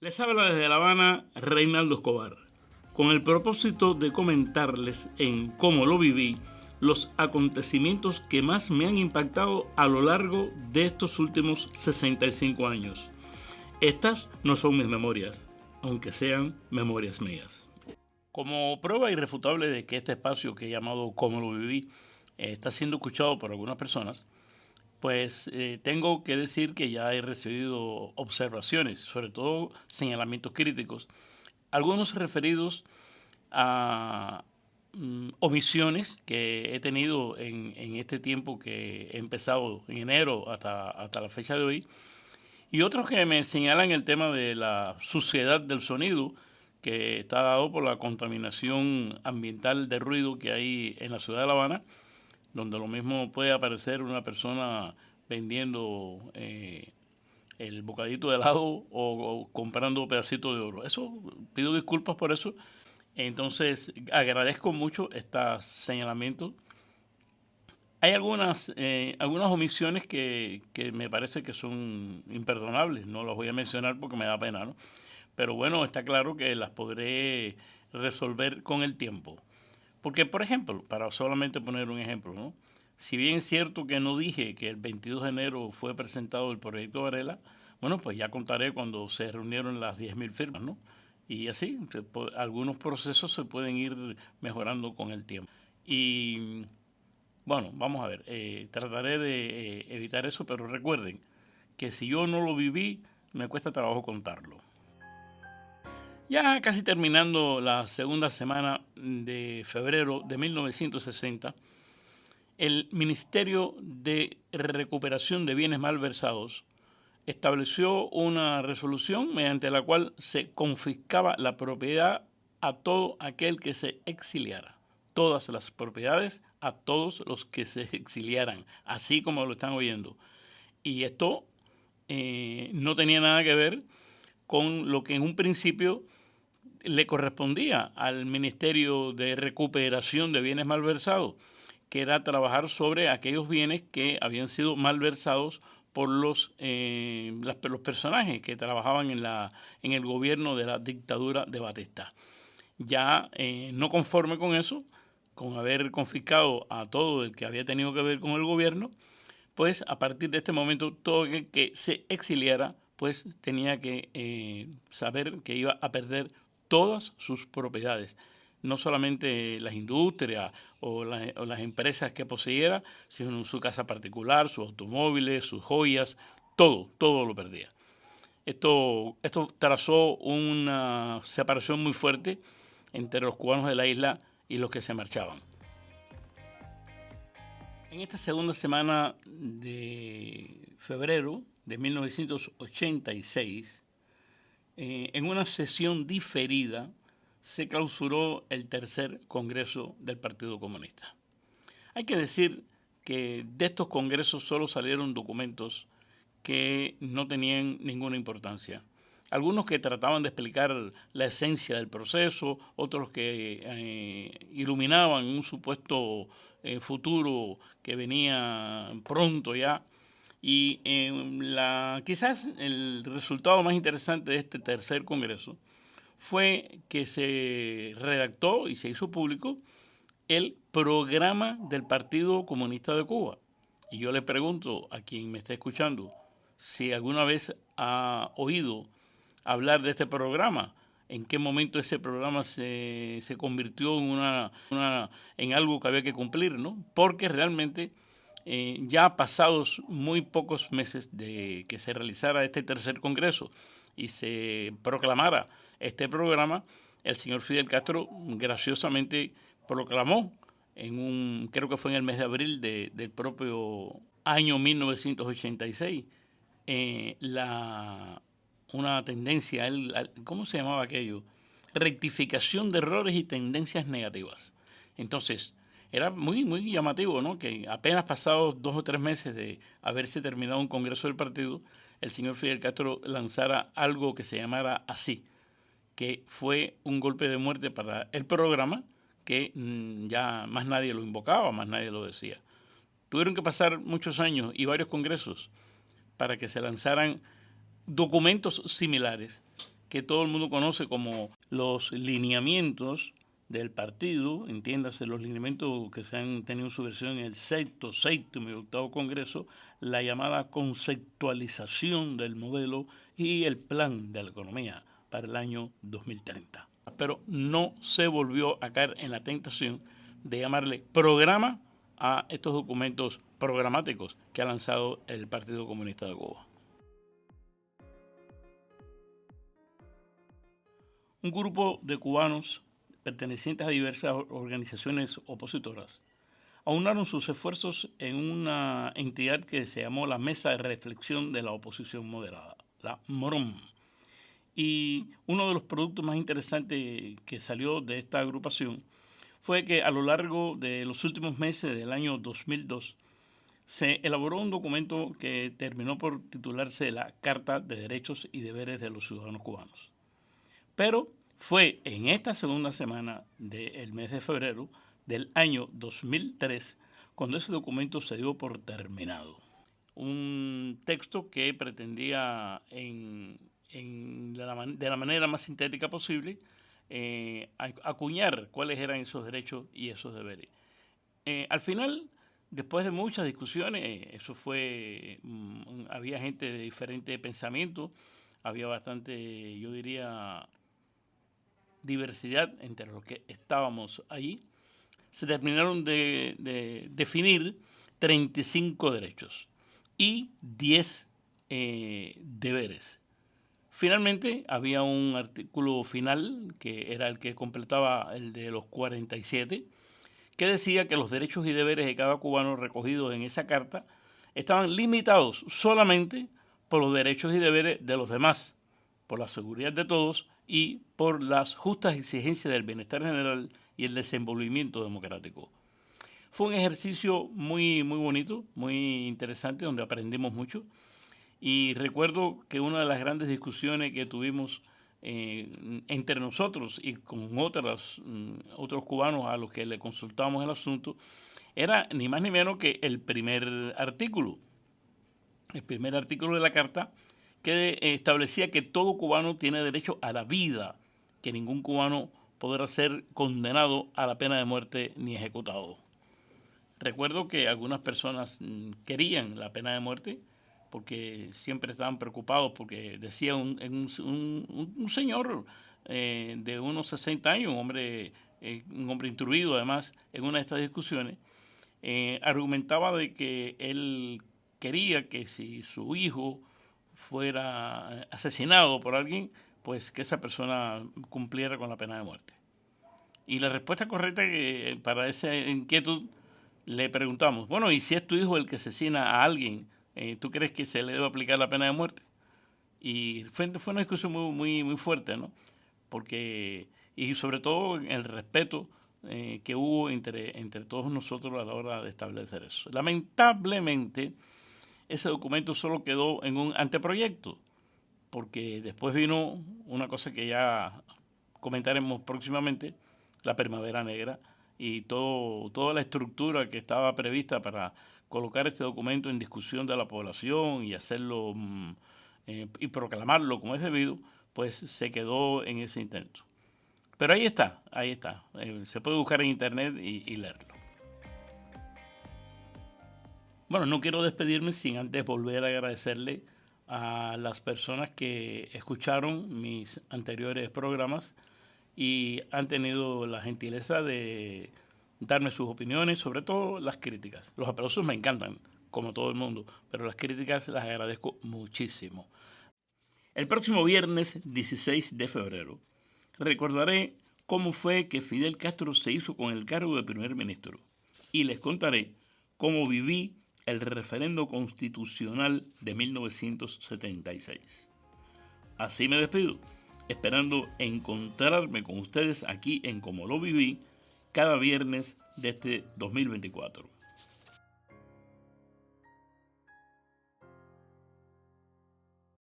Les habla desde La Habana Reinaldo Escobar, con el propósito de comentarles en Cómo lo viví los acontecimientos que más me han impactado a lo largo de estos últimos 65 años. Estas no son mis memorias, aunque sean memorias mías. Como prueba irrefutable de que este espacio que he llamado Cómo lo viví está siendo escuchado por algunas personas, pues tengo que decir que ya he recibido observaciones, sobre todo señalamientos críticos, algunos referidos a omisiones que he tenido en este tiempo que he empezado en enero hasta la fecha de hoy, y otros que me señalan el tema de la suciedad del sonido, que está dado por la contaminación ambiental de ruido que hay en la ciudad de La Habana, donde lo mismo puede aparecer una persona vendiendo el bocadito de helado o comprando pedacitos de oro. Eso, pido disculpas por eso. Entonces, agradezco mucho estos señalamientos. Hay algunas omisiones que me parece que son imperdonables. No las voy a mencionar porque me da pena, ¿no? Pero bueno, está claro que las podré resolver con el tiempo. Porque, por ejemplo, para solamente poner un ejemplo, ¿no? Si bien es cierto que no dije que el 22 de enero fue presentado el proyecto Varela, bueno, pues ya contaré cuando se reunieron las 10.000 firmas, ¿no? Y así, algunos procesos se pueden ir mejorando con el tiempo. Y bueno, vamos a ver, trataré de evitar eso, pero recuerden que si yo no lo viví, me cuesta trabajo contarlo. Ya casi terminando la segunda semana de febrero de 1960, el Ministerio de Recuperación de Bienes Malversados estableció una resolución mediante la cual se confiscaba la propiedad a todo aquel que se exiliara. Todas las propiedades a todos los que se exiliaran, así como lo están oyendo. Y esto no tenía nada que ver con lo que en un principio le correspondía al Ministerio de Recuperación de Bienes Malversados, que era trabajar sobre aquellos bienes que habían sido malversados por los personajes que trabajaban en el gobierno de la dictadura de Batista. Ya no conforme con eso, con haber confiscado a todo el que había tenido que ver con el gobierno, pues a partir de este momento todo el que se exiliara pues tenía que saber que iba a perder todas sus propiedades, no solamente las industrias o las empresas que poseyera, sino su casa particular, sus automóviles, sus joyas, todo lo perdía. Esto trazó una separación muy fuerte entre los cubanos de la isla y los que se marchaban. En esta segunda semana de febrero de 1986, en una sesión diferida, se clausuró el tercer Congreso del Partido Comunista. Hay que decir que de estos congresos solo salieron documentos que no tenían ninguna importancia. Algunos que trataban de explicar la esencia del proceso, otros que iluminaban un supuesto futuro que venía pronto ya. Y quizás el resultado más interesante de este tercer congreso fue que se redactó y se hizo público el programa del Partido Comunista de Cuba. Y yo le pregunto a quien me esté escuchando si alguna vez ha oído hablar de este programa, en qué momento ese programa se convirtió en algo que había que cumplir, ¿no? Porque realmente ya pasados muy pocos meses de que se realizara este tercer congreso y se proclamara este programa, el señor Fidel Castro graciosamente proclamó creo que fue en el mes de abril del propio año 1986, una tendencia, ¿cómo se llamaba aquello? Rectificación de errores y tendencias negativas. Entonces, era muy, muy llamativo, ¿no? Que apenas pasados 2 o 3 meses de haberse terminado un congreso del partido, el señor Fidel Castro lanzara algo que se llamara así, que fue un golpe de muerte para el programa, que ya más nadie lo invocaba, más nadie lo decía. Tuvieron que pasar muchos años y varios congresos para que se lanzaran documentos similares que todo el mundo conoce como los lineamientos del partido, entiéndase los lineamientos que se han tenido su versión en el sexto, séptimo y octavo Congreso, la llamada conceptualización del modelo y el plan de la economía para el año 2030. Pero no se volvió a caer en la tentación de llamarle programa a estos documentos programáticos que ha lanzado el Partido Comunista de Cuba. Un grupo de cubanos pertenecientes a diversas organizaciones opositoras aunaron sus esfuerzos en una entidad que se llamó la Mesa de Reflexión de la Oposición Moderada, la MOROM. Y uno de los productos más interesantes que salió de esta agrupación fue que a lo largo de los últimos meses del año 2002 se elaboró un documento que terminó por titularse la Carta de Derechos y Deberes de los Ciudadanos Cubanos. Pero fue en esta segunda semana del mes de febrero del año 2003 cuando ese documento se dio por terminado. Un texto que pretendía de la manera más sintética posible acuñar cuáles eran esos derechos y esos deberes. Al final, después de muchas discusiones, había gente de diferente pensamiento, había bastante, yo diría, diversidad entre los que estábamos allí. Se terminaron de definir 35 derechos y 10 deberes. Finalmente, había un artículo final, que era el que completaba el de los 47, que decía que los derechos y deberes de cada cubano recogidos en esa carta estaban limitados solamente por los derechos y deberes de los demás, por la seguridad de todos y por las justas exigencias del bienestar general y el desenvolvimiento democrático. Fue un ejercicio muy, muy bonito, muy interesante, donde aprendimos mucho. Y recuerdo que una de las grandes discusiones que tuvimos entre nosotros y con otros cubanos a los que le consultamos el asunto era ni más ni menos que el primer artículo de la Carta, que establecía que todo cubano tiene derecho a la vida, que ningún cubano podrá ser condenado a la pena de muerte ni ejecutado. Recuerdo que algunas personas querían la pena de muerte porque siempre estaban preocupados, porque decía un señor de unos 60 años, un hombre instruido además, en una de estas discusiones, argumentaba de que él quería que si su hijo fuera asesinado por alguien, pues que esa persona cumpliera con la pena de muerte. Y la respuesta correcta para esa inquietud le preguntamos, bueno, ¿y si es tu hijo el que asesina a alguien, tú crees que se le debe aplicar la pena de muerte? Y fue una discusión muy, muy fuerte, ¿no? Porque, y sobre todo el respeto que hubo entre todos nosotros a la hora de establecer eso. Lamentablemente, ese documento solo quedó en un anteproyecto, porque después vino una cosa que ya comentaremos próximamente, la Primavera Negra, y toda la estructura que estaba prevista para colocar este documento en discusión de la población y hacerlo y proclamarlo como es debido, pues se quedó en ese intento. Pero ahí está. Se puede buscar en internet y leerlo. Bueno, no quiero despedirme sin antes volver a agradecerle a las personas que escucharon mis anteriores programas y han tenido la gentileza de darme sus opiniones, sobre todo las críticas. Los aplausos me encantan, como todo el mundo, pero las críticas las agradezco muchísimo. El próximo viernes 16 de febrero recordaré cómo fue que Fidel Castro se hizo con el cargo de primer ministro y les contaré cómo viví el referendo constitucional de 1976. Así me despido, esperando encontrarme con ustedes aquí en Como lo viví cada viernes de este 2024.